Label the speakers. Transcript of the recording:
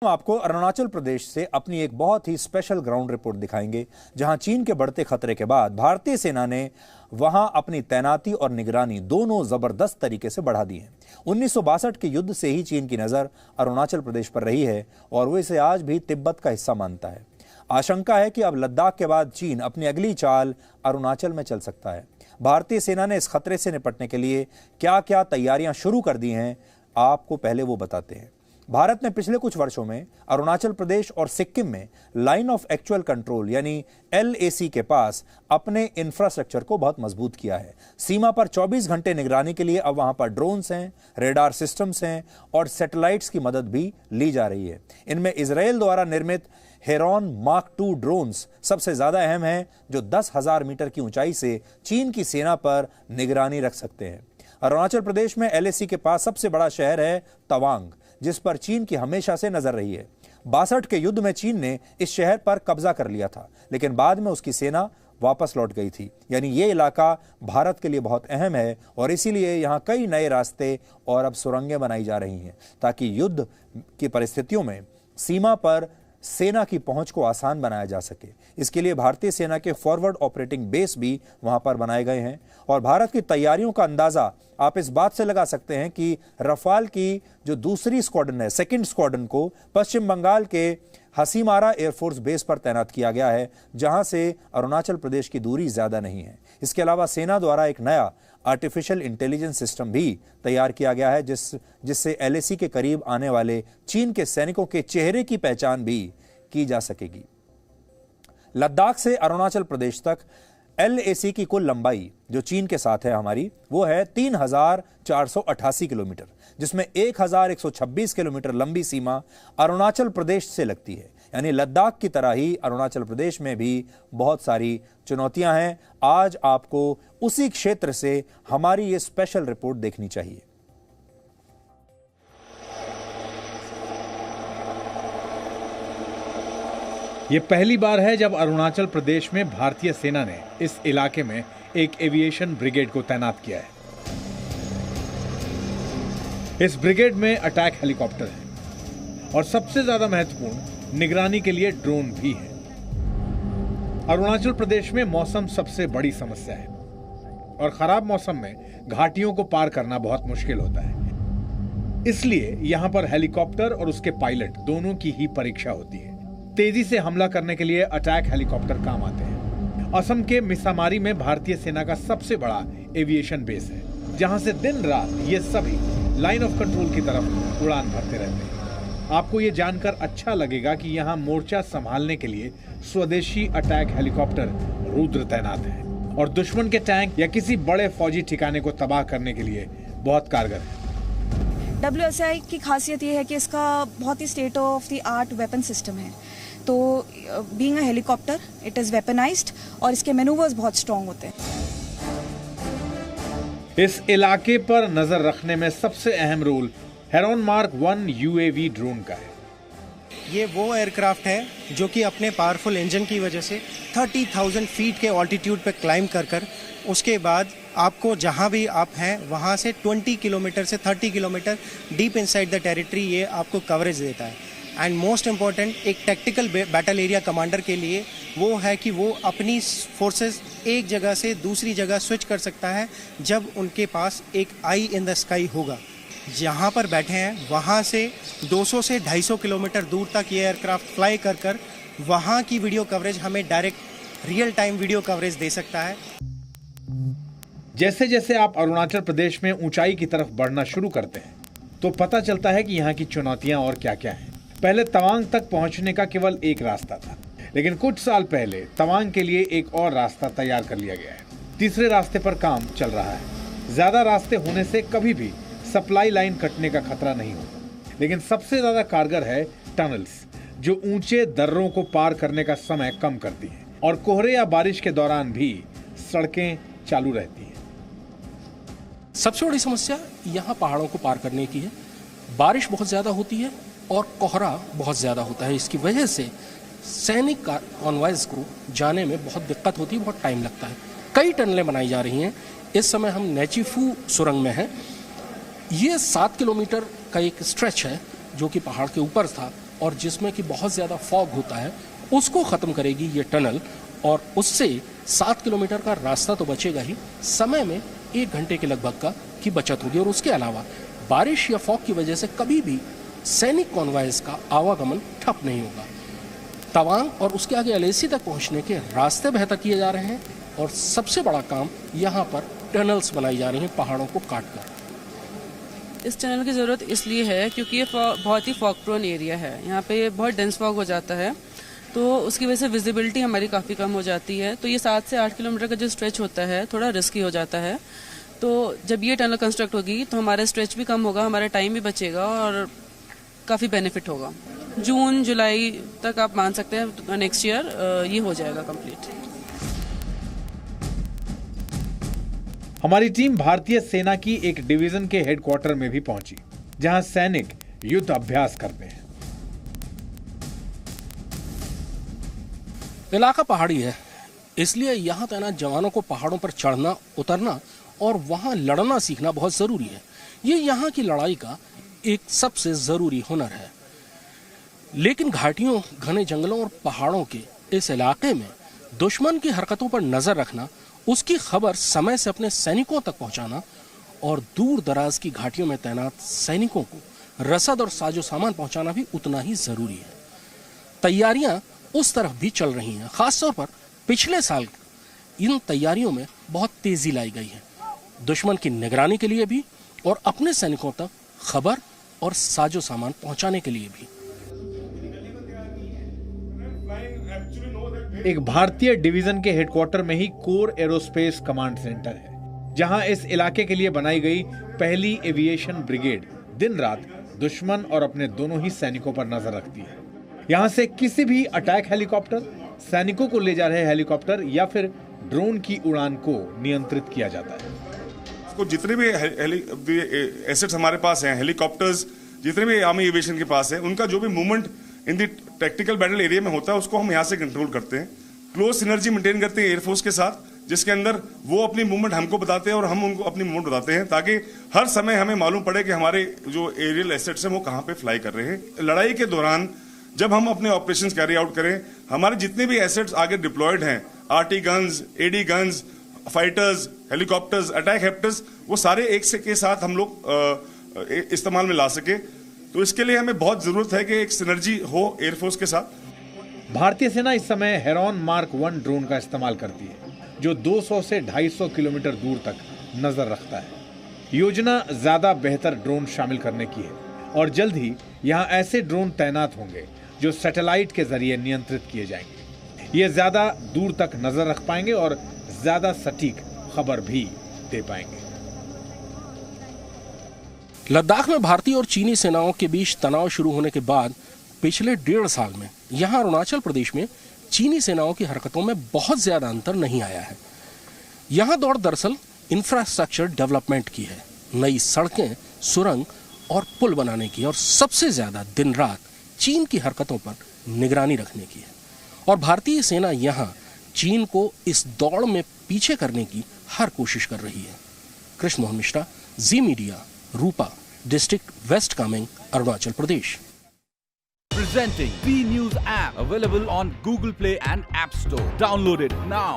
Speaker 1: हम आपको अरुणाचल प्रदेश से अपनी एक बहुत ही स्पेशल ग्राउंड रिपोर्ट दिखाएंगे, जहां चीन के बढ़ते खतरे के बाद भारतीय सेना ने वहां अपनी तैनाती और निगरानी दोनों जबरदस्त तरीके से बढ़ा दी है। 1962 के युद्ध से ही चीन की नजर अरुणाचल प्रदेश पर रही है और वो इसे आज भी तिब्बत का हिस्सा मानता है। आशंका है कि अब लद्दाख के बाद चीन अपनी अगली चाल अरुणाचल में चल सकता है। भारतीय सेना ने इस खतरे से निपटने के लिए क्या क्या तैयारियां शुरू कर दी हैं, आपको पहले वो बताते हैं। भारत ने पिछले कुछ वर्षों में अरुणाचल प्रदेश और सिक्किम में लाइन ऑफ एक्चुअल कंट्रोल यानी LAC के पास अपने इंफ्रास्ट्रक्चर को बहुत मजबूत किया है। सीमा पर 24 घंटे निगरानी के लिए अब वहां पर ड्रोन्स हैं, रेडार सिस्टम्स हैं और सैटेलाइट्स की मदद भी ली जा रही है। इनमें इजराइल द्वारा निर्मित हेरॉन मार्क 2 ड्रोन्स सबसे ज्यादा अहम हैं, जो 10,000 मीटर की ऊंचाई से चीन की सेना पर निगरानी रख सकते हैं। अरुणाचल प्रदेश में LAC के पास सबसे बड़ा शहर है तवांग, जिस पर चीन की हमेशा से नजर रही है। 62 के युद्ध में चीन ने इस शहर पर कब्जा कर लिया था, लेकिन बाद में उसकी सेना वापस लौट गई थी। यानी ये इलाका भारत के लिए बहुत अहम है और इसीलिए यहाँ कई नए रास्ते और अब सुरंगें बनाई जा रही हैं, ताकि युद्ध की परिस्थितियों में सीमा पर सेना की पहुंच को आसान बनाया जा सके। इसके लिए भारतीय सेना के फॉरवर्ड ऑपरेटिंग बेस भी वहां पर बनाए गए हैं और भारत की तैयारियों का अंदाजा आप इस बात से लगा सकते हैं कि रफाल की जो दूसरी स्क्वाड्रन है, सेकंड स्क्वाड्रन को पश्चिम बंगाल के हसीमारा एयरफोर्स बेस पर तैनात किया गया है, जहां से अरुणाचल प्रदेश की दूरी ज्यादा नहीं है। इसके अलावा सेना द्वारा एक नया आर्टिफिशियल इंटेलिजेंस सिस्टम भी तैयार किया गया है, जिससे LAC के करीब आने वाले चीन के सैनिकों के चेहरे की पहचान भी की जा सकेगी। लद्दाख से अरुणाचल प्रदेश तक LAC की कुल लंबाई जो चीन के साथ है हमारी, वो है 3,488 किलोमीटर, जिसमें 1,126 किलोमीटर लंबी सीमा अरुणाचल प्रदेश से लगती है। यानी लद्दाख की तरह ही अरुणाचल प्रदेश में भी बहुत सारी चुनौतियां हैं। आज आपको उसी क्षेत्र से हमारी ये स्पेशल रिपोर्ट देखनी चाहिए।
Speaker 2: ये पहली बार है जब अरुणाचल प्रदेश में भारतीय सेना ने इस इलाके में एक एविएशन ब्रिगेड को तैनात किया है। इस ब्रिगेड में अटैक हेलीकॉप्टर है और सबसे ज्यादा महत्वपूर्ण निगरानी के लिए ड्रोन भी है। अरुणाचल प्रदेश में मौसम सबसे बड़ी समस्या है और खराब मौसम में घाटियों को पार करना बहुत मुश्किल होता है। इसलिए यहां पर हेलीकॉप्टर और उसके पायलट दोनों की ही परीक्षा होती है। तेजी से हमला करने के लिए अटैक हेलीकॉप्टर काम आते हैं। असम के मिसामारी में भारतीय सेना का सबसे बड़ा एविएशन बेस है, जहां से दिन रात ये सभी लाइन ऑफ कंट्रोल की तरफ उड़ान भरते रहते हैं। आपको ये जानकर अच्छा लगेगा कि यहाँ मोर्चा संभालने के लिए स्वदेशी अटैक हेलीकॉप्टर रुद्र तैनात है और दुश्मन के टैंक या किसी बड़े फौजी ठिकाने को तबाह करने के लिए बहुत कारगर है।
Speaker 3: WSI की खासियत ये है कि इसका बहुत ही state of the art weapon system है। तो being a helicopter it is weaponised और इसके मैनूवर्स बहुत स्ट्रॉन्ग होते हैं।
Speaker 2: इस इलाके पर नजर रखने में सबसे अहम role Heron Mark 1 UAV drone का है।
Speaker 4: ये वो एयरक्राफ्ट है जो कि अपने पावरफुल इंजन की वजह से 30,000 फीट के ऑल्टीट्यूड पे क्लाइंब कर उसके बाद आपको जहां भी आप हैं वहां से 20 किलोमीटर से 30 kilometre deep inside the territory ये आपको कवरेज देता है। एंड मोस्ट इम्पॉर्टेंट, एक टैक्टिकल बैटल एरिया कमांडर के लिए वो है कि वो अपनी फोर्सेस एक जगह से दूसरी जगह स्विच कर सकता है जब उनके पास एक आई इन द स्काई होगा। जहाँ पर बैठे हैं वहाँ से 200 से 250 किलोमीटर दूर तक ये एयरक्राफ्ट फ्लाई कर वहाँ की वीडियो कवरेज हमें direct real time video coverage दे सकता है।
Speaker 2: जैसे जैसे आप अरुणाचल प्रदेश में ऊंचाई की तरफ बढ़ना शुरू करते हैं तो पता चलता है कि यहाँ की चुनौतियां और क्या क्या हैं। पहले तवांग तक पहुंचने का केवल एक रास्ता था, लेकिन कुछ साल पहले तवांग के लिए एक और रास्ता तैयार कर लिया गया है। तीसरे रास्ते पर काम चल रहा है। ज्यादा रास्ते होने से कभी भी सप्लाई लाइन कटने का खतरा नहीं होता, लेकिन सबसे ज्यादा कारगर है टनल्स, जो ऊंचे दर्रों को पार करने का समय कम करती हैं और कोहरे या बारिश के दौरान भी सड़कें चालू रहती हैं।
Speaker 5: सबसे बड़ी समस्या यहाँ पहाड़ों को पार करने की है। बारिश बहुत ज़्यादा होती है और कोहरा बहुत ज़्यादा होता है। इसकी वजह से सैनिक कॉन्वॉयज को जाने में बहुत दिक्कत होती है, बहुत टाइम लगता है। कई टनलें बनाई जा रही हैं। इस समय हम नेचीफू सुरंग में हैं। ये 7 किलोमीटर का एक स्ट्रेच है जो कि पहाड़ के ऊपर था और जिसमें कि बहुत ज़्यादा फॉग होता है उसको ख़त्म करेगी ये टनल, और उससे 7 किलोमीटर का रास्ता तो बचेगा ही, समय में 1 घंटे के लगभग की बचत होगी। और उसके अलावा बारिश या फॉग की वजह से कभी भी सैनिक कॉन्वॉयज का आवागमन ठप नहीं होगा। तवांग और उसके आगे एलएसी तक पहुंचने के रास्ते बेहतर किए जा रहे हैं, और सबसे बड़ा काम यहाँ पर टनल्स बनाई जा रही हैं पहाड़ों को काटकर।
Speaker 6: इस टनल की ज़रूरत इसलिए है क्योंकि ये बहुत ही फॉग प्रोन एरिया है, यहाँ पे बहुत डेंस फॉग हो जाता है, तो उसकी वजह से विजिबिलिटी हमारी काफ़ी कम हो जाती है। तो ये 7 से 8 किलोमीटर का जो स्ट्रेच होता है थोड़ा रिस्की हो जाता है। तो जब ये टनल कंस्ट्रक्ट होगी तो हमारा स्ट्रेच भी कम होगा, हमारा टाइम भी बचेगा और काफ़ी बेनिफिट होगा। जून जुलाई तक आप मान सकते हैं नेक्स्ट ईयर ये हो जाएगा कंप्लीट।
Speaker 2: हमारी टीम भारतीय सेना की एक डिवीजन के हेडक्वार्टर में भी पहुंची, जहां सैनिक युद्ध अभ्यास करते हैं।
Speaker 5: इलाका पहाड़ी है, इसलिए यहाँ तैनात जवानों को पहाड़ों पर चढ़ना, उतरना और वहाँ लड़ना सीखना बहुत ज़रूरी है। ये यहाँ की लड़ाई का एक सबसे ज़रूरी हुनर है। लेकिन घाटियों, घने जंगलों और पहाड़ों के इस इलाके में दुश्मन की हरकतों पर नज़र रखना, उसकी खबर समय से अपने सैनिकों तक पहुँचाना और दूर दराज की घाटियों में तैनात सैनिकों को रसद और साजो सामान पहुँचाना भी उतना ही ज़रूरी है। तैयारियाँ उस तरफ भी चल रही हैं। खासतौर पर पिछले साल इन तैयारियों में बहुत तेजी लाई गई है, दुश्मन की निगरानी के लिए भी और अपने सैनिकों तक खबर और साजो सामान पहुंचाने के लिए भी।
Speaker 2: एक भारतीय डिवीजन के हेडक्वार्टर में ही कोर एरोस्पेस कमांड सेंटर है, जहां इस इलाके के लिए बनाई गई पहली एविएशन ब्रिगेड दिन रात दुश्मन और अपने दोनों ही सैनिकों पर नजर रखती है। यहां से किसी भी अटैक हेलीकॉप्टर, सैनिकों को ले जा रहे हेलीकॉप्टर या फिर ड्रोन की उड़ान को नियंत्रित किया जाता है।
Speaker 7: को जितने भी एसेट्स हमारे पास हैं, हेलीकॉप्टर्स, जितने भी आर्मी एविएशन के पास है, उनका जो भी movement in the tactical battle area में होता है उसको हम यहाँ से कंट्रोल करते हैं। क्लोज सिनर्जी मेंटेन करते हैं एयरफोर्स के साथ, जिसके अंदर वो अपनी मूवमेंट हमको बताते हैं और हम उनको अपनी मूवमेंट बताते हैं, ताकि हर समय हमें मालूम पड़े कि हमारे जो एरियल एसेट्स हैं वो कहाँ पे फ्लाई कर रहे हैं। लड़ाई के दौरान जब हम अपने ऑपरेशंस कैरी आउट करें, हमारे जितने भी एसेट्स आगे डिप्लॉयड हैं, arty guns, AD guns, fighters, helicopters, attack हेप्टर्स, वो सारे एक से के साथ हम लोग इस्तेमाल में ला सके। तो इसके लिए हमें बहुत जरूरत है कि एक सिनर्जी हो एयरफोर्स के साथ।
Speaker 2: भारतीय सेना इस समय हेरॉन मार्क 1 ड्रोन का इस्तेमाल करती है, जो 200 से 250 किलोमीटर दूर तक नजर रखता है। योजना ज्यादा बेहतर ड्रोन शामिल करने की है और जल्द ही यहां ऐसे ड्रोन तैनात होंगे जो सैटेलाइट के जरिए नियंत्रित किए जाएंगे। ये ज्यादा दूर तक नजर रख पाएंगे और ज्यादा सटीक खबर भी दे पाएंगे।
Speaker 5: लद्दाख में भारतीय और चीनी सेनाओं के बीच तनाव शुरू होने के बाद पिछले 1.5 साल में यहां अरुणाचल प्रदेश में चीनी सेनाओं की हरकतों में बहुत ज्यादा अंतर नहीं आया है। यहां दौड़ दरअसल इंफ्रास्ट्रक्चर डेवलपमेंट की है, नई सड़कें, सुरंग और पुल बनाने की, और सबसे ज्यादा दिन रात चीन की हरकतों पर निगरानी रखने की है। और भारतीय सेना यहां चीन को इस दौड़ में पीछे करने की हर कोशिश कर रही है। कृष्ण मोहन मिश्रा, जी media, Rupa, district waste Kameng, Arunachal Pradesh.
Speaker 8: Presenting B News app, available on Google Play and App Store. Download it now.